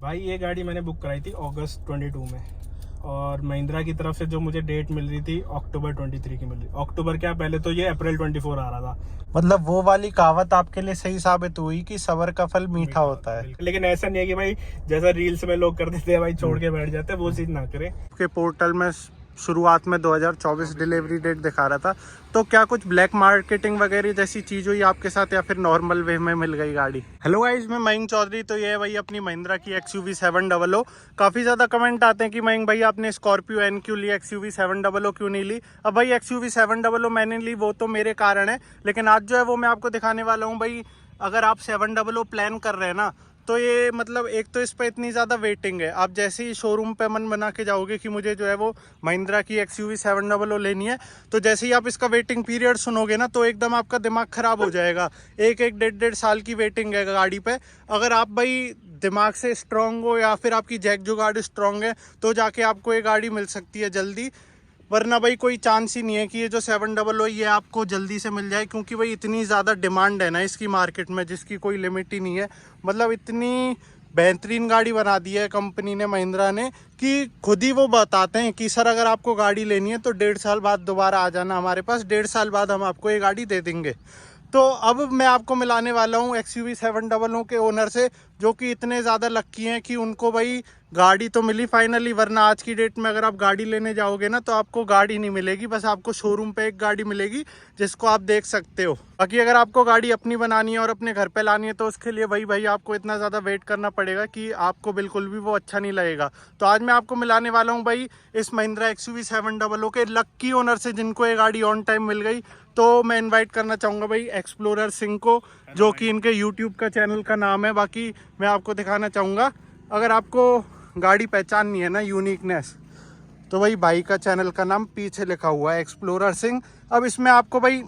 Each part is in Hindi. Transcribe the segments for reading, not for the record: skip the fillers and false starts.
भाई ये गाड़ी मैंने बुक कराई थी अगस्त 22 में, और महिंद्रा की तरफ से जो मुझे डेट मिल रही थी अक्टूबर 23 की मिल रही। अक्टूबर क्या, पहले तो ये अप्रैल 24 आ रहा था। मतलब वो वाली कहावत आपके लिए सही साबित हुई कि सबर का फल मीठा होता है। लेकिन ऐसा नहीं है कि भाई जैसा रील्स में लोग कर देते हैं भाई छोड़ के बैठ जाते हैं, वो चीज ना करें। आपके पोर्टल में शुरुआत में 2024 डिलीवरी डेट दिखा रहा था, तो क्या कुछ ब्लैक मार्केटिंग वगैरह जैसी चीज हुई आपके साथ या फिर नॉर्मल वे में मिल गई गाड़ी? हेलो गाइस, मैं मयंक चौधरी। तो ये है भाई अपनी महिंद्रा की XUV 700। काफी ज्यादा कमेंट आते हैं कि मयंक भाई आपने स्कॉर्पियो एन क्यों ली, XUV 700 क्यों नहीं ली। अब भाई XUV 700 मैंने ली, वो तो मेरे कारण है, लेकिन आज जो है वो मैं आपको दिखाने वाला हूँ भाई। अगर आप 700 प्लान कर रहे हैं ना, तो ये मतलब एक तो इस पे इतनी ज़्यादा वेटिंग है। आप जैसे ही शोरूम पे मन बना के जाओगे कि मुझे जो है वो महिंद्रा की XUV 700 लेनी है, तो जैसे ही आप इसका वेटिंग पीरियड सुनोगे ना, तो एकदम आपका दिमाग ख़राब हो जाएगा। एक एक डेढ़ साल की वेटिंग है गाड़ी पे। अगर आप भाई दिमाग से स्ट्रांग हो या फिर आपकी जैक जुगाड़ स्ट्रांग है, तो जाके आपको ये गाड़ी मिल सकती है जल्दी, वरना भाई कोई चांस ही नहीं है कि ये जो 700 ये आपको जल्दी से मिल जाए, क्योंकि भाई इतनी ज़्यादा डिमांड है ना इसकी मार्केट में, जिसकी कोई लिमिट ही नहीं है। मतलब इतनी बेहतरीन गाड़ी बना दी है कंपनी ने, महिंद्रा ने, कि खुद ही वो बताते हैं कि सर अगर आपको गाड़ी लेनी है तो 1.5 साल बाद दोबारा आ जाना हमारे पास, 1.5 साल बाद हम आपको ये गाड़ी दे देंगे। तो अब मैं आपको मिलाने वाला हूँ XUV 700 के ओनर से, जो कि इतने ज़्यादा लक्की हैं कि उनको भाई गाड़ी तो मिली फाइनली, वरना आज की डेट में अगर आप गाड़ी लेने जाओगे ना, तो आपको गाड़ी नहीं मिलेगी, बस आपको शोरूम पे एक गाड़ी मिलेगी जिसको आप देख सकते हो। बाकी अगर आपको गाड़ी अपनी बनानी है और अपने घर पे लानी है, तो उसके लिए वही भाई आपको इतना ज़्यादा वेट करना पड़ेगा कि आपको बिल्कुल भी वो अच्छा नहीं लगेगा। तो आज मैं आपको मिलाने वाला हूँ भाई इस महिंद्रा XUV 700 के लक्की ओनर से, जिनको ये गाड़ी ऑन टाइम मिल गई। तो मैं इनवाइट करना चाहूँगा भाई एक्सप्लोरर सिंह को, जो कि इनके यूट्यूब का चैनल का नाम है। बाकी मैं आपको दिखाना चाहूँगा, अगर आपको गाड़ी पहचाननी है ना, यूनिकनेस, तो भाई का चैनल का नाम पीछे लिखा हुआ है एक्सप्लोरर सिंह। अब इसमें आपको भाई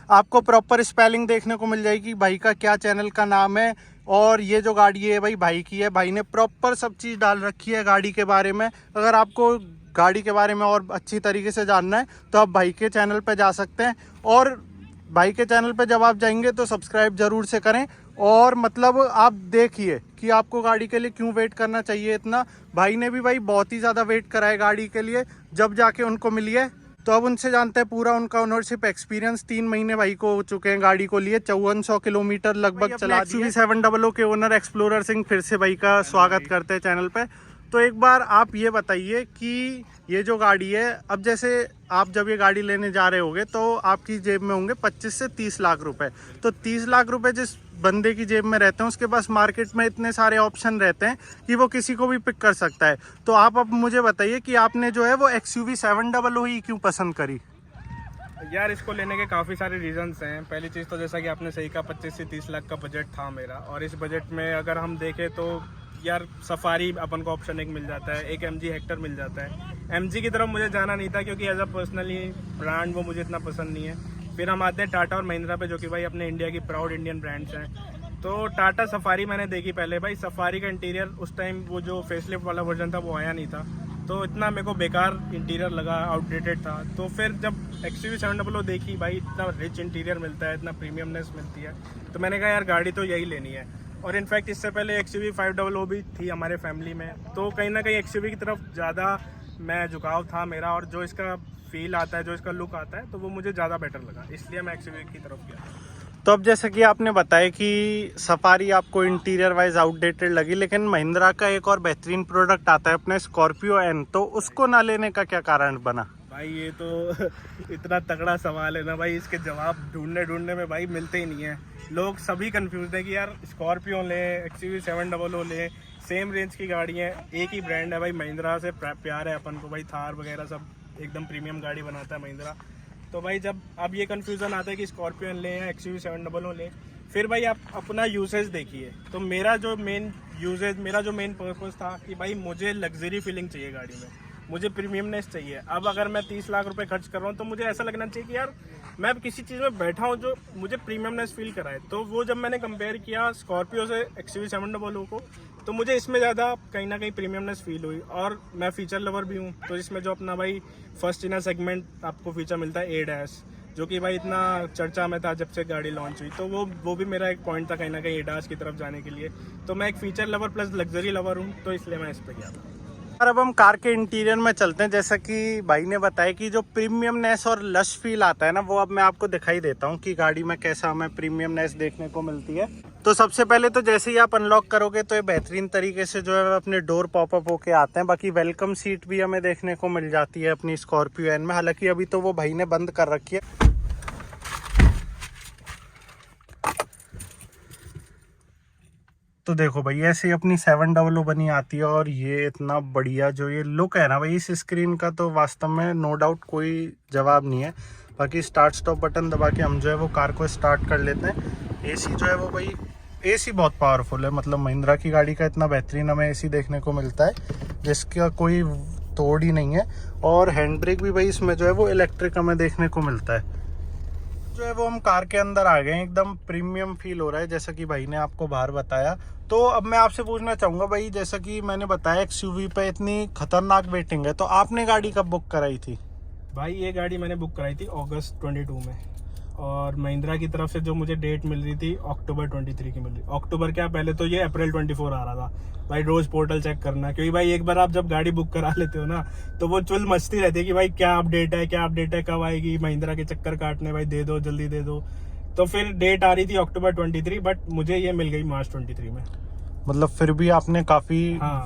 आपको प्रॉपर स्पेलिंग देखने को मिल जाएगी, भाई का क्या चैनल का नाम है, और ये जो गाड़ी है भाई की है। भाई ने प्रॉपर सब चीज़ डाल रखी है गाड़ी के बारे में। अगर आपको गाड़ी के बारे में और अच्छी तरीके से जानना है, तो आप भाई के चैनल पर जा सकते हैं। और भाई के चैनल पे जब आप जाएंगे तो सब्सक्राइब जरूर से करें, और मतलब आप देखिए कि आपको गाड़ी के लिए क्यों वेट करना चाहिए इतना। भाई ने भी भाई बहुत ही ज़्यादा वेट करा है गाड़ी के लिए, जब जाके उनको मिली है। तो अब उनसे जानते हैं पूरा उनका ओनरशिप एक्सपीरियंस। 3 महीने भाई को हो चुके हैं गाड़ी को लिए, 5400 किलोमीटर लगभग चला दी है। XUV 700 के ओनर एक्सप्लोरर सिंह फिर से भाई का स्वागत करते हैं चैनल पे। तो एक बार आप ये बताइए कि ये जो गाड़ी है, अब जैसे आप जब ये गाड़ी लेने जा रहे होगे तो आपकी जेब में होंगे 25 से 30 लाख रुपए। तो 30 लाख रुपए जिस बंदे की जेब में रहते हैं, उसके पास मार्केट में इतने सारे ऑप्शन रहते हैं कि वो किसी को भी पिक कर सकता है। तो आप अब मुझे बताइए कि आपने जो है वो XUV 700 ही क्यों पसंद करी? यार इसको लेने के काफ़ी सारे रीजंस हैं। पहली चीज़ तो जैसा कि आपने सही कहा, 25 से 30 लाख का बजट था मेरा, और इस बजट में अगर हम देखें तो यार सफारी अपन को ऑप्शन एक मिल जाता है, एक MG हेक्टर मिल जाता है। MG की तरफ मुझे जाना नहीं था, क्योंकि एज अ पर्सनली ब्रांड वो मुझे इतना पसंद नहीं है। फिर हम आते हैं टाटा और महिंद्रा पे, जो कि भाई अपने इंडिया की प्राउड इंडियन ब्रांड्स हैं। तो टाटा सफारी मैंने देखी पहले। भाई सफारी का इंटीरियर उस टाइम वो जो फेसलिफ्ट वाला वर्जन था वो आया नहीं था, तो इतना मेरे को बेकार इंटीरियर लगा, आउटडेटेड था। तो फिर जब XUV 700 देखी, भाई इतना रिच इंटीरियर मिलता है, इतना प्रीमियमनेस मिलती है, तो मैंने कहा यार गाड़ी तो यही लेनी है। और इनफैक्ट इससे पहले XUV 500 भी थी हमारे फैमिली में, तो कहीं ना कहीं XUV की तरफ ज़्यादा मैं झुकाव था मेरा, और जो इसका फील आता है, जो इसका लुक आता है, तो वो मुझे ज़्यादा बेटर लगा, इसलिए मैं XUV की तरफ गया। तो अब जैसे कि आपने बताया कि सफारी आपको इंटीरियर वाइज आउटडेटेड लगी, लेकिन महिंद्रा का एक और बेहतरीन प्रोडक्ट आता है अपने स्कॉर्पियो एन, तो उसको ना लेने का क्या कारण बना? भाई ये तो इतना तगड़ा सवाल है ना भाई, इसके जवाब ढूंढने में भाई मिलते ही नहीं है। लोग सभी कंफ्यूज हैं कि यार स्कॉर्पियो लें, XUV 700 लें, सेम रेंज की गाड़ी है, एक ही ब्रांड है भाई, महिंद्रा से प्यार है अपन को भाई, थार वगैरह सब एकदम प्रीमियम गाड़ी बनाता है महिंद्रा। तो भाई जब अब ये कन्फ्यूज़न आता है कि स्कॉर्पियो लें या XUV 700 लें, फिर भाई आप अपना यूसेज देखिए। तो मेरा जो मेन पर्पस था कि भाई मुझे लग्जरी फीलिंग चाहिए गाड़ी में, मुझे प्रीमियमनेस चाहिए। अब अगर मैं 30 लाख रुपए खर्च कर रहा हूँ, तो मुझे ऐसा लगना चाहिए कि यार मैं किसी चीज़ में बैठा हूँ जो मुझे प्रीमियमनेस फील कराए। तो वो जब मैंने कंपेयर किया स्कॉर्पियो से XUV 700 को, तो मुझे इसमें ज़्यादा कहीं ना कहीं प्रीमियमनेस फील हुई। और मैं फीचर लवर भी हूँ, तो इसमें जो अपना भाई फर्स्ट इन सेगमेंट आपको फीचर मिलता है ADAS, जो कि भाई इतना चर्चा में था जब से गाड़ी लॉन्च हुई। तो वो भी मेरा एक पॉइंट था कहीं ना कहीं एडास की तरफ जाने के लिए। तो मैं एक feature lover plus luxury lover हूँ, तो इसलिए मैं इस पर गया था। और अब हम कार के इंटीरियर में चलते हैं। जैसा कि भाई ने बताया कि जो प्रीमियमनेस और लश फील आता है ना, वो अब मैं आपको दिखाई देता हूँ कि गाड़ी में कैसा हमें प्रीमियमनेस देखने को मिलती है। तो सबसे पहले तो जैसे ही आप अनलॉक करोगे तो ये बेहतरीन तरीके से जो है अपने डोर पॉपअप होके आते हैं। बाकी वेलकम सीट भी हमें देखने को मिल जाती है अपनी स्कॉर्पियो एन में, हालांकि अभी तो वो भाई ने बंद कर रखी है। तो देखो भाई ऐसे ही अपनी 700 बनी आती है। और ये इतना बढ़िया जो ये लुक है ना भाई इस स्क्रीन का, तो वास्तव में नो डाउट कोई जवाब नहीं है। बाकी स्टार्ट स्टॉप बटन दबा के हम जो है वो कार को स्टार्ट कर लेते हैं। एसी जो है वो भाई एसी बहुत पावरफुल है, मतलब महिंद्रा की गाड़ी का इतना बेहतरीन हमें एसी देखने को मिलता है जिसका कोई तोड़ ही नहीं है। और हैंड ब्रेक भी भाई इसमें जो है वो इलेक्ट्रिक हमें देखने को मिलता है। जो है वो हम कार के अंदर आ गए हैं, एकदम प्रीमियम फील हो रहा है जैसा कि भाई ने आपको बाहर बताया। तो अब मैं आपसे पूछना चाहूँगा भाई, जैसा कि मैंने बताया एक्सयूवी पे इतनी खतरनाक वेटिंग है, तो आपने गाड़ी कब बुक कराई थी? भाई ये गाड़ी मैंने बुक कराई थी अगस्त 22 में, और महिंद्रा की तरफ से जो मुझे डेट मिल रही थी अक्टूबर 23 की मिल रही। अक्टूबर क्या, पहले तो ये अप्रैल 24 आ रहा था। भाई रोज पोर्टल चेक करना, क्योंकि भाई एक बार आप जब गाड़ी बुक करा लेते हो ना, तो वो चुल मचती रहती है कि भाई क्या अपडेट है, क्या अपडेट है, कब आएगी। महिंद्रा के चक्कर काटने, भाई दे दो जल्दी दे दो। तो फिर डेट आ रही थी अक्टूबर 23, बट मुझे ये मिल गई मार्च 23 में। मतलब फिर भी आपने काफी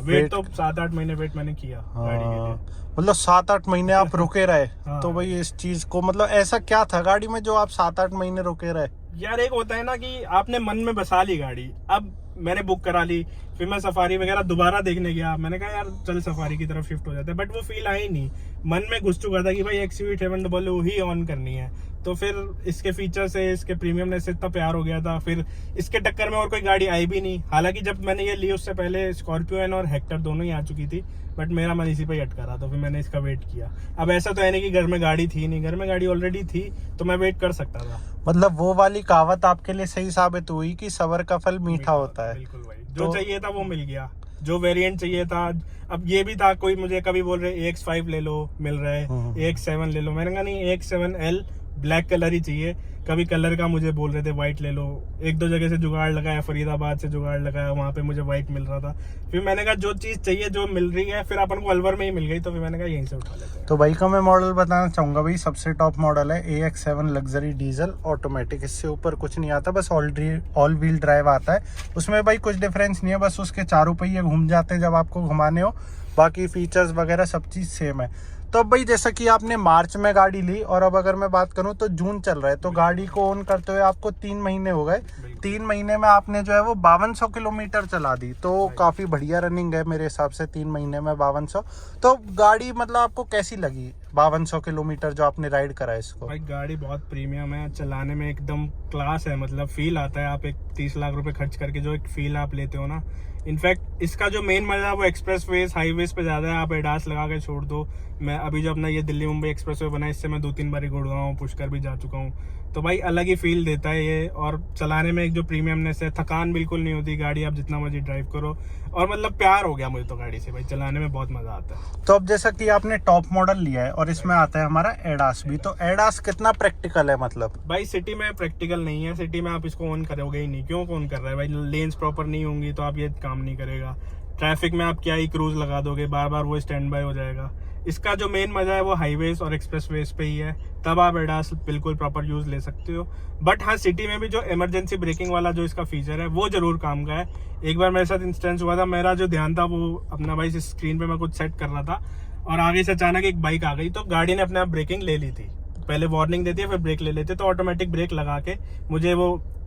वेट तो 7-8 महीने वेट मैंने किया गाड़ी के लिए। मतलब 7-8 महीने आप रुके रहे। तो भाई इस चीज को मतलब ऐसा क्या था गाड़ी में जो आप 7-8 महीने रुके रहे? यार एक होता है ना कि आपने मन में बसा ली गाड़ी। अब मैंने बुक करा ली, फिर मैं सफारी वगैरह दोबारा देखने गया, मैंने कहा यार चल सफारी की तरफ शिफ्ट हो जाता है, बट वो फील आई नहीं। मन में घुस चुका था कि भाई XUV 700 ही ऑन करनी है। तो फिर इसके फीचर से, इसके प्रीमियमनेस से इतना प्यार हो गया था। फिर इसके टक्कर में और कोई गाड़ी आई भी नहीं। हालांकि जब मैंने ये ली उससे पहले स्कॉर्पियो एन और हेक्टर दोनों ही आ चुकी थी, बट मेरा मन इसी पे ही अटका रहा, तो फिर मैंने इसका वेट किया। अब ऐसा तो है नहीं कि घर में गाड़ी थी नहीं, घर में गाड़ी ऑलरेडी थी, तो मैं वेट कर सकता था। मतलब वो वाली कहावत आपके लिए सही साबित हुई कि सब्र का फल मीठा होता है। बिल्कुल भाई, जो चाहिए था वो मिल गया, जो वेरिएंट चाहिए था। अब ये भी था, कोई मुझे कभी बोल रहे AX5 ले लो, मिल रहा है, AX7 ले लो। मैंने कहा नहीं, AX7L ब्लैक कलर ही चाहिए। कभी कलर का मुझे बोल रहे थे व्हाइट ले लो, 1-2 जगह से जुगाड़ लगाया, फरीदाबाद से जुगाड़ लगाया, वहां पे मुझे व्हाइट मिल रहा था। फिर मैंने कहा जो चीज चाहिए, जो मिल रही है, फिर अपन को अलवर में ही मिल गई, तो फिर मैंने कहा यहीं से उठा लेते हैं। तो भाई का मैं मॉडल बताना चाहूंगा भाई, सबसे टॉप मॉडल है AX7 लग्जरी डीजल ऑटोमेटिक। इससे ऊपर कुछ नहीं आता, बस ऑल व्हील ड्राइव आता है। उसमें भाई कुछ डिफरेंस नहीं है, बस उसके चारों पहिए घूम जाते हैं जब आपको घुमाने हो। बाकी फीचर्स वगैरह सब चीज सेम है। तो अब भाई जैसा कि आपने मार्च में गाड़ी ली, और अब अगर मैं बात करूं तो जून चल रहा है, तो गाड़ी को ऑन करते हुए आपको 3 महीने हो गए। 3 महीने में आपने जो है वो 5200 किलोमीटर चला दी, तो काफी बढ़िया रनिंग है मेरे हिसाब से। 3 महीने में 5200, तो गाड़ी मतलब आपको कैसी लगी 5200 किलोमीटर जो आपने राइड करा इसको? भाई गाड़ी बहुत प्रीमियम है, चलाने में एकदम क्लास है, मतलब फील आता है। आप एक 30 लाख रुपए खर्च करके जो एक फील आप लेते हो ना, इनफैक्ट इसका जो मेन मजा है वो एक्सप्रेस वेज, हाईवेज पे ज्यादा है। आप एडास लगा के छोड़ दो। मैं अभी जो अपना ये दिल्ली मुंबई एक्सप्रेस वे बना है, इससे मैं 2-3 बार गुड़गांव हूँ, पुष्कर भी जा चुका हूँ। तो भाई अलग ही फील देता है ये, और चलाने में एक जो प्रीमियमनेस है, थकान बिल्कुल नहीं होती गाड़ी, आप जितना मर्जी ड्राइव करो। और मतलब प्यार हो गया मुझे तो गाड़ी से भाई, चलाने में बहुत मजा आता है। तो अब जैसा कि आपने टॉप मॉडल लिया है और इसमें आता है हमारा एडास भी, तो एडास कितना प्रैक्टिकल है? मतलब भाई सिटी में प्रैक्टिकल नहीं है, सिटी में आप इसको ऑन करोगे ही नहीं। क्यों ऑन कर रहा है भाई? लेन्स प्रॉपर नहीं होंगी तो आप ये काम नहीं करेगा। ट्रैफिक में आप क्या ही क्रूज लगा दोगे, बार बार वो स्टैंड बाय हो जाएगा। इसका जो मेन मजा है वो हाईवेज और एक्सप्रेस वेज पे ही है, तब आप एडास बिल्कुल प्रॉपर यूज ले सकते हो। बट हाँ, सिटी में भी जो इमरजेंसी ब्रेकिंग वाला जो इसका फीचर है वो जरूर काम का है। एक बार मेरे साथ इंस्टेंस हुआ था, मेरा जो ध्यान था वो अपना भाई स्क्रीन पे मैं कुछ सेट कर रहा था, और आगे से अचानक एक बाइक आ गई, तो गाड़ी ने अपने आप ब्रेकिंग ले ली थी। पहले वार्निंग देती है फिर ब्रेक ले लेते, तो ऑटोमेटिक ब्रेक लगा के मुझे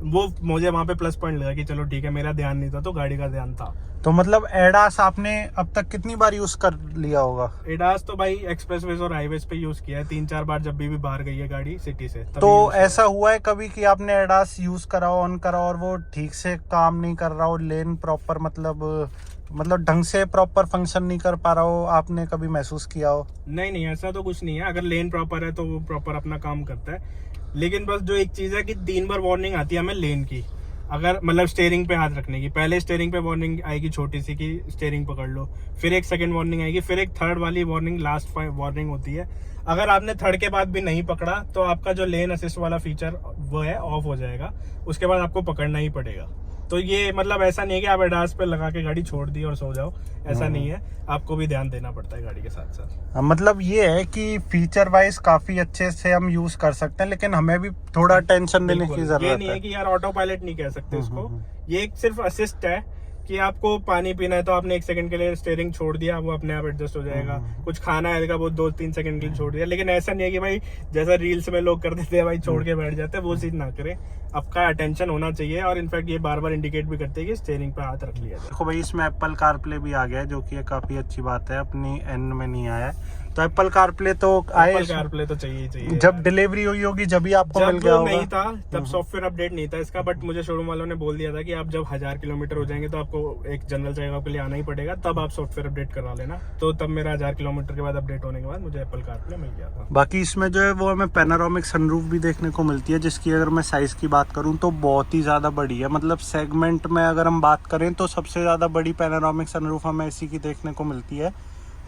मुझे वहां पे प्लस पॉइंट लगा कि चलो ठीक है, मेरा ध्यान नहीं था तो गाड़ी का ध्यान था। तो मतलब एडास आपने अब तक कितनी बार यूज कर लिया होगा? एडास तो भाई एक्सप्रेसवेज और हाईवेज पे यूज किया है 3-4 बार, जब भी बाहर गई है गाड़ी सिटी से। तो ऐसा हुआ है कभी कि आपने एडास यूज करा ऑन करा और वो ठीक से काम नहीं कर रहा हो, लेन प्रॉपर मतलब ढंग से प्रॉपर फंक्शन नहीं कर पा रहा हो, आपने कभी महसूस किया हो? नहीं, ऐसा तो कुछ नहीं है। अगर लेन प्रॉपर है तो वो प्रॉपर अपना काम करता है। लेकिन बस जो एक चीज है कि 3 बार वार्निंग आती है हमें लेन की, अगर मतलब स्टेयरिंग पे हाथ रखने की, पहले स्टेयरिंग पे वार्निंग आएगी छोटी सी कि स्टेयरिंग पकड़ लो, फिर एक सेकंड वार्निंग आएगी, फिर एक थर्ड वाली वार्निंग लास्ट वार्निंग होती है। अगर आपने थर्ड के बाद भी नहीं पकड़ा तो आपका जो लेन असिस्ट वाला फीचर वो है ऑफ हो जाएगा, उसके बाद आपको पकड़ना ही पड़ेगा। तो ये मतलब ऐसा नहीं है कि आप एडास पे लगा के गाड़ी छोड़ दी और सो जाओ, ऐसा नहीं है, आपको भी ध्यान देना पड़ता है गाड़ी के साथ साथ। मतलब ये है कि फीचर वाइज काफी अच्छे से हम यूज कर सकते हैं, लेकिन हमें भी थोड़ा टेंशन देने की ये जरूरत नहीं है है। कि यार ऑटो पायलट नहीं कह सकते इसको, ये एक सिर्फ असिस्ट है कि आपको पानी पीना है तो आपने 1 सेकंड के लिए स्टीयरिंग छोड़ दिया, वो अपने आप एडजस्ट हो जाएगा। कुछ खाना है वो 2-3 सेकंड के लिए छोड़ दिया, लेकिन ऐसा नहीं है कि भाई जैसा रील्स में लोग कर देते हैं भाई छोड़ के बैठ जाते हैं, वो चीज ना करें। आपका अटेंशन होना चाहिए, और इनफैक्ट ये बार बार इंडिकेट भी करते हैं कि स्टीयरिंग पे हाथ रख लिया जाए। देखो भाई इसमें एप्पल कारप्ले भी आ गया है, जो कि काफी अच्छी बात है, अपनी एंड में नहीं आया है। तो एप्पल कारप्ले तो आए, एप्पल कारप्ले तो चाहिए ही चाहिए। जब डिलीवरी हुई होगी जब ही आपको मिल जब गया वो होगा। नहीं था तब सॉफ्टवेयर अपडेट नहीं था इसका, बट मुझे शोरूम वालों ने बोल दिया था कि आप जब 1000 किलोमीटर हो जाएंगे तो आपको एक जनरल चेकअप के लिए आना ही पड़ेगा, तब आप सॉफ्टवेयर अपडेट करवा लेना। तो तब मेरा 1000 किलोमीटर के बाद अपडेट होने के बाद मुझे एप्पल कारप्ले मिल गया था। बाकी इसमें जो है वो हमें पैनोरामिक सनरूफ भी देखने को मिलती है, जिसकी अगर मैं साइज की बात करूं तो बहुत ही ज़्यादा बड़ी है। मतलब सेगमेंट में अगर हम बात करें तो सबसे ज़्यादा बड़ी पैनोरामिक सनरूफ हमें इसी की देखने को मिलती है,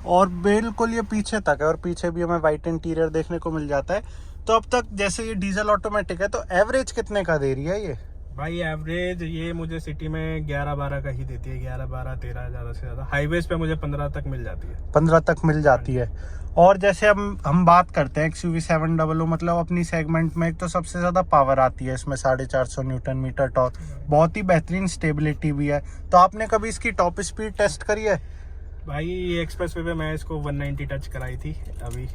और बिल्कुल ये पीछे तक है, और पीछे भी हमें वाइट इंटीरियर देखने को मिल जाता है। तो अब तक जैसे ये डीजल ऑटोमेटिक है, तो एवरेज कितने का दे रही है ये? भाई एवरेज ये मुझे सिटी में 11-12 का ही देती है, 11-12-13 ज़्यादा से ज़्यादा। हाईवेज पे मुझे 15 तक मिल जाती है। 15 तक मिल जाती है। और जैसे हम बात करते हैं XUV 700, मतलब अपनी सेगमेंट में एक तो सबसे ज़्यादा पावर आती है इसमें, 450 न्यूटन मीटर टॉर्क, बहुत ही बेहतरीन स्टेबिलिटी भी है। तो आपने कभी इसकी टॉप स्पीड टेस्ट करी है? भाई एक्सप्रेस वे पे मैं इसको 190 टच कराई थी अभी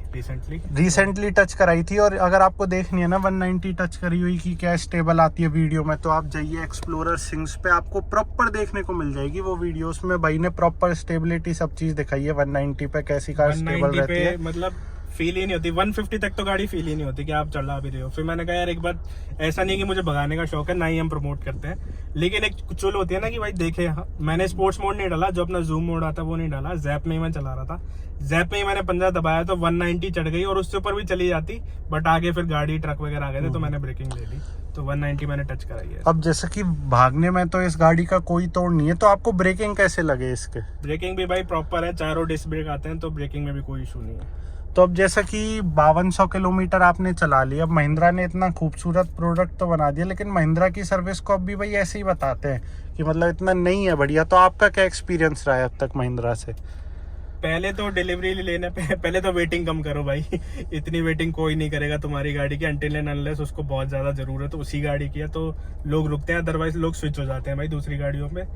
रिसेंटली टच कराई थी, और अगर आपको देखनी है ना 190 टच करी हुई की क्या स्टेबल आती है वीडियो में, तो आप जाइए एक्सप्लोरर सिंग्स पे, आपको प्रॉपर देखने को मिल जाएगी वो वीडियो। उसमें भाई ने प्रॉपर स्टेबिलिटी सब चीज दिखाई है 190 पे, कैसी कार स्टेबल रहती है। मतलब फील ही नहीं होती, 150 तक तो गाड़ी फील ही नहीं होती कि आप चला भी रहे हो। फिर मैंने कहा यार एक बार, ऐसा नहीं कि मुझे भगाने का शौक है, ना ही हम प्रमोट करते हैं, लेकिन एक चुल होती है ना कि भाई देखे। मैंने स्पोर्ट्स मोड नहीं डाला, जो अपना जूम मोड आता है वो नहीं डाला, जैप में ही मैं चला रहा था। जैप में ही मैंने 15 दबाया तो 190 चढ़ गई, और उससे ऊपर भी चली जाती, बट आगे फिर गाड़ी ट्रक वगैरह आ गए थे तो मैंने ब्रेकिंग ले ली, तो 190 मैंने टच कराई है। अब जैसे कि भागने में तो इस गाड़ी का कोई तोड़ नहीं है, तो आपको ब्रेकिंग कैसे लगे इसके? ब्रेकिंग भी भाई प्रॉपर है, चारों डिस्क ब्रेक आते हैं, तो ब्रेकिंग में भी कोई इशू नहीं है। तो अब जैसा कि 5200 किलोमीटर आपने चला लिया, अब महिंद्रा ने इतना खूबसूरत प्रोडक्ट तो बना दिया, लेकिन महिंद्रा की सर्विस को अब भी भाई ऐसे ही बताते हैं कि मतलब इतना नहीं है बढ़िया। तो आपका क्या एक्सपीरियंस रहा है अब तक महिंद्रा से? पहले तो डिलीवरी लेने पे पहले तो वेटिंग कम करो भाई। इतनी वेटिंग कोई नहीं करेगा तुम्हारी गाड़ी की, अनटिल एंड अनलेस उसको बहुत ज्यादा जरूरत है उसी गाड़ी की है, तो लोग रुकते हैं, अदरवाइज लोग स्विच हो जाते हैं भाई दूसरी गाड़ियों में।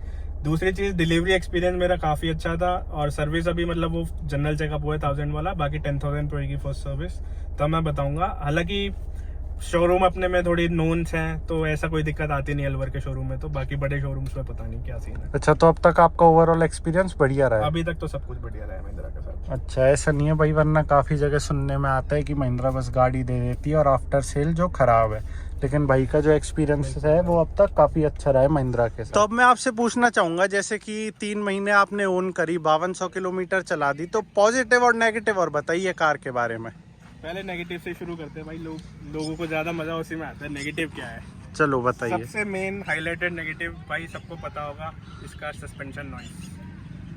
दूसरी चीज, डिलीवरी एक्सपीरियंस मेरा काफी अच्छा था, और सर्विस अभी मतलब वो जनरल चेकअप हुआ है 1000 वाला, बाकी 10,000 पड़ेगी फर्स्ट सर्विस, तब मैं बताऊंगा। हालांकि शोरूम अपने में थोड़ी नोन्स हैं, तो ऐसा कोई दिक्कत आती नहीं अलवर के शोरूम में, तो बाकी बड़े शोरूम्स में पता नहीं क्या सीन है। अच्छा, तो अब तक आपका ओवरऑल एक्सपीरियंस बढ़िया रहा है? अभी तक तो सब कुछ बढ़िया रहा है महिंद्रा के साथ। अच्छा, ऐसा नहीं है भाई, वरना काफी जगह सुनने में आता है कि महिंद्रा बस गाड़ी दे देती है और आफ्टर सेल जो खराब है, लेकिन भाई का जो एक्सपीरियंस है वो अब तक काफी अच्छा रहा है महिंद्रा के साथ। तो अब मैं आपसे पूछना चाहूंगा, जैसे कि 3 महीने आपने ओन करी, 5200 किलोमीटर चला दी, तो पॉजिटिव और नेगेटिव और बताइए कार के बारे में। पहले नेगेटिव से शुरू करते हैं भाई, लोगों को ज्यादा मजा उसी में आता है। नेगेटिव क्या है, चलो बताइए। सबसे मेन हाईलाइटेड नेगेटिव भाई सबको पता होगा, इसका सस्पेंशन नॉइस,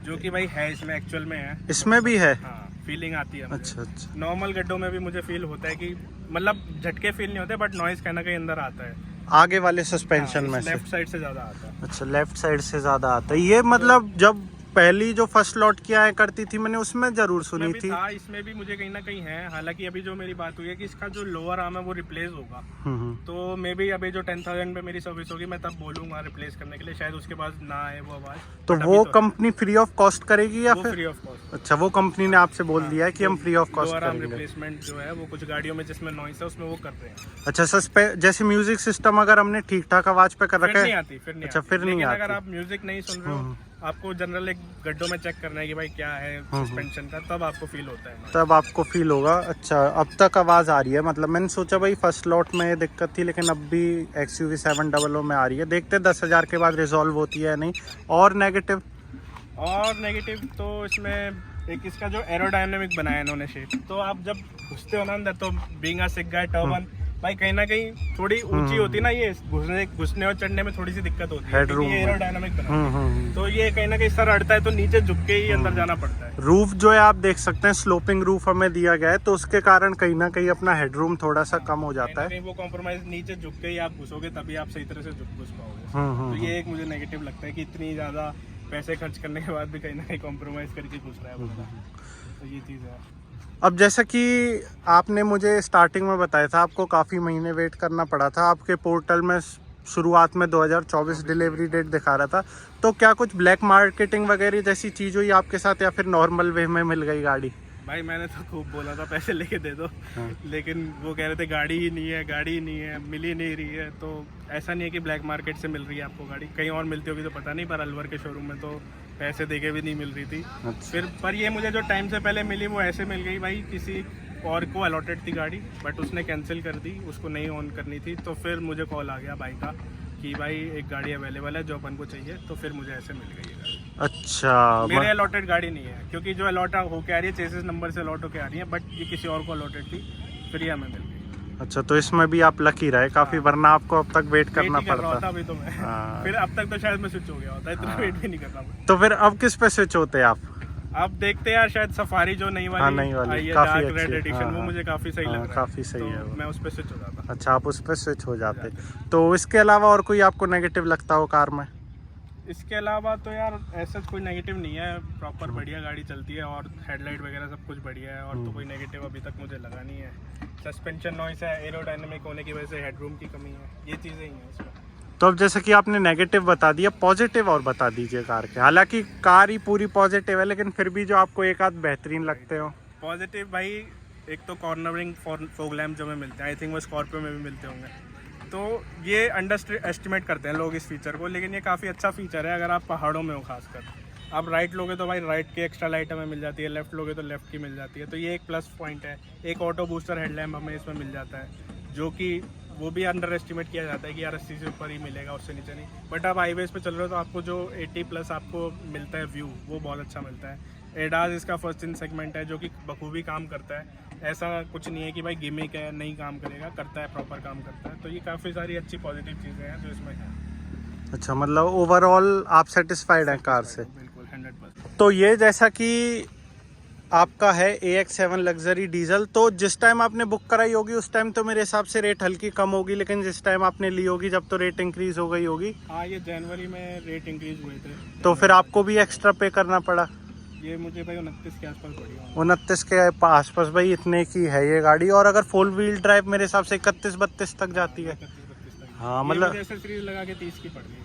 जो कि भाई है इसमें, एक्चुअल में है, इसमें भी है? हाँ, फीलिंग आती है। अच्छा अच्छा। नॉर्मल गड्ढों में भी मुझे फील होता है कि मतलब झटके फील नहीं होते, बट नॉइस कहना कहीं अंदर आता है, आगे वाले सस्पेंशन में से? लेफ्ट साइड से ज्यादा आता है। अच्छा, लेफ्ट साइड से ज्यादा आता है ये, मतलब जब पहली जो फर्स्ट लॉट की आया करती थी मैंने उसमें जरूर सुनी थी। इसमें भी मुझे कहीं ना कहीं है, हालांकि अभी जो मेरी बात हुई है कि इसका जो लोअर आर्म है वो रिप्लेस होगा, तो मे बी अभी जो 10,000 पे मेरी सर्विस होगी मैं तब बोलूंगा रिप्लेस करने के लिए, शायद उसके बाद ना आए वो आवाज। तो वो कंपनी फ्री ऑफ कॉस्ट करेगी या फिर? Free of cost. अच्छा, वो कंपनी ने आपसे बोल दिया है कि हम फ्री ऑफ कॉस्ट करेंगे। रिप्लेसमेंट जो है वो कुछ गाड़ियों में जिसमें नॉइस है उसमें वो कर रहे हैं। अच्छा, जैसे म्यूजिक सिस्टम अगर हमने ठीक ठाक आवाज पे कर रखा है? नहीं आती, फिर नहीं। अच्छा, फिर नहीं आती। अगर आप म्यूजिक नहीं सुन रहे हो, आपको जनरल एक गड्ढों में चेक करना है कि भाई क्या है सस्पेंशन का, तब आपको फील होता है, तब आपको फील होगा। अच्छा, अब तक आवाज आ रही है, मतलब मैंने सोचा भाई फर्स्ट लॉट में ये दिक्कत थी, लेकिन अब भी XUV 700 में आ रही है। देखते 10,000 के बाद रिजॉल्व होती है नहीं। और नेगेटिव तो इसमें एक इसका जो एरोडायनेमिक बनाया इन्होंने शेप, तो आप जब घुसते हो ना अंदर, तो being a sick guy turban, भाई कहीं ना कहीं थोड़ी ऊंची होती है ना, ये घुसने और चढ़ने में थोड़ी सी दिक्कत होती है, हेडरूम क्योंकि ये एरोडायनामिक बना है। तो ये कहीं ना कहीं सर अड़ता है तो नीचे झुक के ही अंदर जाना पड़ता है। रूफ जो है आप देख सकते हैं स्लोपिंग रूफ हमें दिया गया है, तो उसके कारण कहीं ना कहीं अपना हेडरूम थोड़ा सा कम हो जाता है। कहीं वो कॉम्प्रोमाइज, नीचे झुक के ही आप घुसोगे तभी आप सही तरह से घुस पाओगे। तो ये एक मुझे नेगेटिव लगता है कि इतनी ज्यादा पैसे खर्च करने के बाद भी कहीं ना कहीं कॉम्प्रोमाइज करके घुस रहा है बंदा। तो ये चीज़ है। अब जैसा कि आपने मुझे स्टार्टिंग में बताया था आपको काफ़ी महीने वेट करना पड़ा था, आपके पोर्टल में शुरुआत में 2024 डिलीवरी डेट दिखा रहा था, तो क्या कुछ ब्लैक मार्केटिंग वगैरह जैसी चीज़ हुई आपके साथ या फिर नॉर्मल वे में मिल गई गाड़ी? भाई मैंने तो खूब बोला था पैसे लेके दे दो, लेकिन वो कह रहे थे गाड़ी ही नहीं है, गाड़ी ही नहीं है, मिल ही नहीं रही है। तो ऐसा नहीं है कि ब्लैक मार्केट से मिल रही है आपको गाड़ी, कहीं और मिलती होगी तो पता नहीं, पर अलवर के शोरूम में तो पैसे देके भी नहीं मिल रही थी। फिर पर ये मुझे जो टाइम से पहले मिली वो ऐसे मिल गई भाई, किसी और को अलॉटेड थी गाड़ी बट उसने कैंसिल कर दी, उसको नहीं ऑन करनी थी। तो फिर मुझे कॉल आ गया भाई का कि भाई एक गाड़ी अवेलेबल है जो अपन को चाहिए, तो फिर मुझे ऐसे मिल गई है गाड़ी। अच्छा, मेरे अलॉटेड गाड़ी नहीं है, क्योंकि जो अलॉट होके आ रही है चेसिस नंबर से अलॉट होके आ रही है, बट ये किसी और को अलॉटेड थी, फिर ये हमें मिल गई। अच्छा, तो इसमें भी आप लकी रहे काफी, वरना आपको अब तक वेट करना पड़ता था अभी तो मैं। फिर अब तक तो शायद मैं स्विच हो गया होता, इतना वेट भी नहीं करना मैं। तो फिर अब किस पे स्विच होते हैं आप? अब देखते हैं यार, शायद सफारी जो नई वाली आई है, काफी डार्क रेड एडिशन, वो मुझे काफी सही लग रहा है, काफी सही है तो मैं उस पे स्विच हो जाता। अच्छा, आप उस पे स्विच हो जाते। तो इसके अलावा और कोई आपको नेगेटिव लगता हो कार में? इसके अलावा तो यार ऐसा कोई नेगेटिव नहीं है, प्रॉपर बढ़िया गाड़ी चलती है और हेडलाइट वगैरह सब कुछ बढ़िया है, और तो कोई नेगेटिव अभी तक मुझे लगा नहीं है। सस्पेंशन नॉइस है, एरोडायनामिक होने की वजह से हेडरूम की कमी है, ये चीज़ें ही हैं इसमें। तो अब जैसे कि आपने नेगेटिव बता दिया, पॉजिटिव और बता दीजिए कार के। हालांकि कार ही पूरी पॉजिटिव है, लेकिन फिर भी जो आपको एक आध बेहतरीन लगते हो। पॉजिटिव भाई, एक तो कॉर्नरिंग फॉग लैम्प जो में मिलते हैं, आई थिंक वो स्कॉर्पियो में भी मिलते होंगे, तो ये अंडर एस्टिमेट करते हैं लोग इस फीचर को, लेकिन ये काफ़ी अच्छा फीचर है अगर आप पहाड़ों में हो खासकर। आप राइट लोगे तो भाई राइट की एक्स्ट्रा लाइट हमें मिल जाती है, लेफ्ट लोगे तो लेफ्ट की मिल जाती है, तो ये एक प्लस पॉइंट है। एक ऑटो बूस्टर हेडलैम्प हमें इसमें मिल जाता है, जो कि वो भी अंडर एस्टिमेट किया जाता है कि यार 80 से ऊपर ही मिलेगा, उससे नीचे नहीं। बट आप हाईवेज पे चल रहे हो तो आपको जो 80 प्लस आपको मिलता है व्यू, वो बहुत अच्छा मिलता है। एडाज इसका फर्स्ट इन सेगमेंट है, जो कि बखूबी काम करता है, ऐसा कुछ नहीं है कि भाई गिमिक है नहीं काम करेगा, करता है, प्रॉपर काम करता है। तो ये काफ़ी सारी अच्छी पॉजिटिव चीज़ें हैं जो इसमें हैं। अच्छा, मतलब ओवरऑल आप सेटिस्फाइड हैं कार से? बिल्कुल 100%। तो ये जैसा कि आपका है AX7 लग्जरी डीजल, तो जिस टाइम आपने बुक कराई होगी उस टाइम तो मेरे हिसाब से रेट हल्की कम होगी, लेकिन जिस टाइम आपने ली होगी जब तो रेट इंक्रीज हो गई होगी। हाँ, ये जनवरी में रेट इंक्रीज हुए थे, तो फिर आपको भी एक्स्ट्रा पे करना पड़ा? ये मुझे भाई 29 के आसपास पड़ी है। 29 के आसपास भाई, इतने की है ये गाड़ी। और अगर 4 व्हील ड्राइव मेरे हिसाब से 31-32 तक जाती है। हाँ, मतलब एक्सेसरीज लगा के 30 की पड़ गई।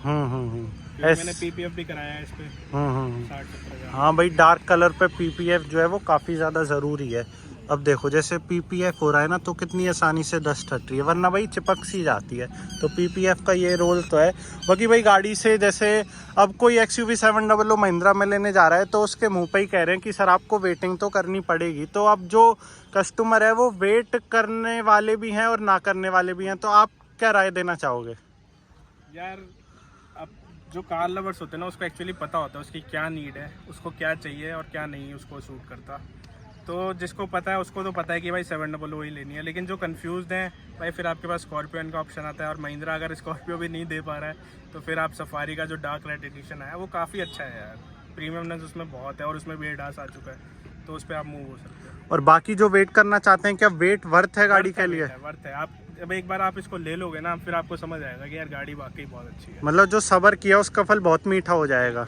मैंने PPF भी कराया है इस पे 60-70 हाँ भाई, डार्क कलर पे PPF जो है वो काफ़ी ज़्यादा ज़रूरी है। अब देखो जैसे PPF हो रहा है ना, तो कितनी आसानी से डस्ट हट रही है, वरना भाई चिपक सी जाती है। तो PPF का ये रोल तो है। बाकी भाई गाड़ी से जैसे अब कोई XUV 700 महिंद्रा में लेने जा रहा है तो उसके मुंह पे ही कह रहे हैं कि सर आपको वेटिंग तो करनी पड़ेगी। तो अब जो कस्टमर है वो वेट करने वाले भी हैं और ना करने वाले भी हैं, तो आप क्या राय देना चाहोगे? यार, अब जो कार लवर्स होते हैं ना, उसको एक्चुअली पता होता है उसकी क्या नीड है, उसको क्या चाहिए और क्या नहीं उसको सूट करता। तो जिसको पता है उसको तो पता है कि भाई 700 ही लेनी है, लेकिन जो कंफ्यूज्ड हैं भाई, फिर आपके पास स्कॉर्पियन का ऑप्शन आता है, और महिंद्रा अगर स्कॉर्पियो भी नहीं दे पा रहा है तो फिर आप सफारी का जो डार्क रेड एडिशन है वो काफ़ी अच्छा है यार, प्रीमियमनेस उसमें बहुत है, और उसमें भी एडास आ चुका है, तो उस पर आप मूव हो सकते हैं। और बाकी जो वेट करना चाहते हैं, क्या वेट वर्थ है गाड़ी के लिए? वर्थ है। आप अब एक बार आप इसको ले लोगे ना, फिर आपको समझ आएगा कि यार गाड़ी वाकई बहुत अच्छी है। मतलब जो सब्र किया उसका फल बहुत मीठा हो जाएगा।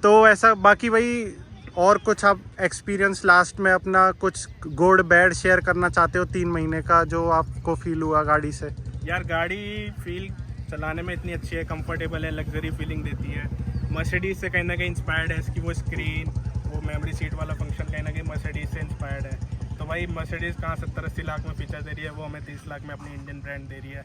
तो ऐसा बाकी भाई और कुछ आप एक्सपीरियंस लास्ट में अपना कुछ गुड बैड शेयर करना चाहते हो 3 महीने का, जो आपको फील हुआ गाड़ी से? यार गाड़ी फील चलाने में इतनी अच्छी है, कंफर्टेबल है, लग्जरी फीलिंग देती है। मर्सिडीज से कहीं ना कहीं इंस्पायर्ड है, इसकी वो स्क्रीन, वो मेमोरी सीट वाला फंक्शन कहीं ना कहीं मर्सिडीज से इंस्पायर्ड है। तो भाई मर्सिडीज कहाँ 70-80 लाख में फीचर दे रही है, वो हमें 30 लाख में अपनी इंडियन ब्रांड दे रही है।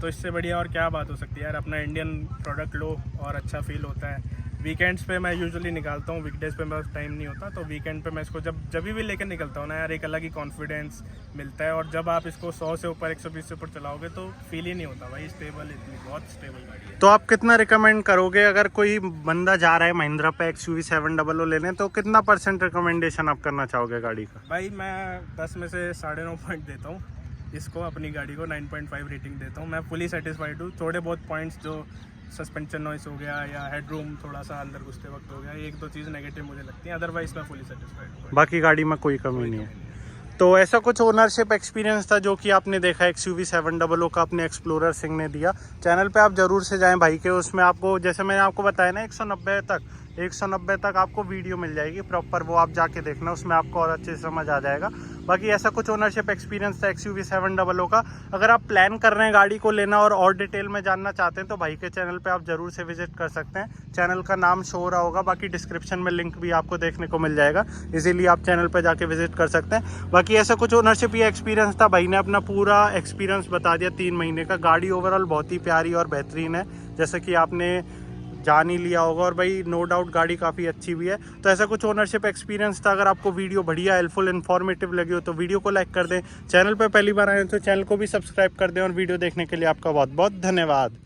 तो इससे बढ़िया और क्या बात हो सकती है यार। अपना इंडियन प्रोडक्ट लो और अच्छा फील होता है। वीकेंड्स पे मैं यूजुअली निकालता हूँ, वीकडेज पे मेरा टाइम नहीं होता, तो वीकेंड पे मैं इसको जब भी लेकर निकलता हूँ ना यार, एक अलग ही कॉन्फिडेंस मिलता है। और जब आप इसको 100 से ऊपर 120 से ऊपर चलाओगे तो फील ही नहीं होता भाई। स्टेबल, इतनी बहुत स्टेबल गाड़ी है। तो आप कितना रिकमेंड करोगे अगर कोई बंदा जा रहा है महिंद्रा पे XUV 700 लेने, तो कितना % रिकमेंडेशन आप करना चाहोगे गाड़ी का? भाई मैं 10 में से 9.5 पॉइंट देता हूँ। इसको अपनी गाड़ी को 9.5 रेटिंग देता हूँ। मैं फुली सेटिस्फाइड हूँ। थोड़े बहुत पॉइंट्स जो सस्पेंशन नॉइस हो गया या हेडरूम थोड़ा सा अंदर घुसते वक्त हो गया, एक दो चीज़ नेगेटिव मुझे लगती है, अदरवाइज मैं फुली सेटिस्फाइड हूँ। बाकी गाड़ी में कोई कमी नहीं है। तो ऐसा कुछ ओनरशिप एक्सपीरियंस था जो कि आपने देखा XUV 700 का अपने एक्सप्लोरर सिंह ने दिया। चैनल पे आप जरूर से जाएं भाई के, उसमें आपको जैसे मैंने आपको बताया ना 190 तक आपको वीडियो मिल जाएगी प्रॉपर, वो आप जाके देखना, उसमें आपको और अच्छे से समझ आ जाएगा। बाकी ऐसा कुछ ओनरशिप एक्सपीरियंस था XUV 700 का। अगर आप प्लान कर रहे हैं गाड़ी को लेना और डिटेल में जानना चाहते हैं तो भाई के चैनल पे आप जरूर से विजिट कर सकते हैं। चैनल का नाम शो हो रहा होगा, बाकी डिस्क्रिप्शन में लिंक भी आपको देखने को मिल जाएगा, इजीली आप चैनल पे जाके विजिट कर सकते हैं। बाकी ऐसा कुछ ओनरशिप या एक्सपीरियंस था, भाई ने अपना पूरा एक्सपीरियंस बता दिया 3 महीने का। गाड़ी ओवरऑल बहुत ही प्यारी और बेहतरीन है, जैसे कि आपने जान ही लिया होगा, और भाई नो डाउट गाड़ी काफ़ी अच्छी भी है। तो ऐसा कुछ ओनरशिप एक्सपीरियंस था। अगर आपको वीडियो बढ़िया हेल्पफुल इन्फॉर्मेटिव लगी हो तो वीडियो को लाइक कर दें, चैनल पर पहली बार आए तो चैनल को भी सब्सक्राइब कर दें, और वीडियो देखने के लिए आपका बहुत बहुत धन्यवाद।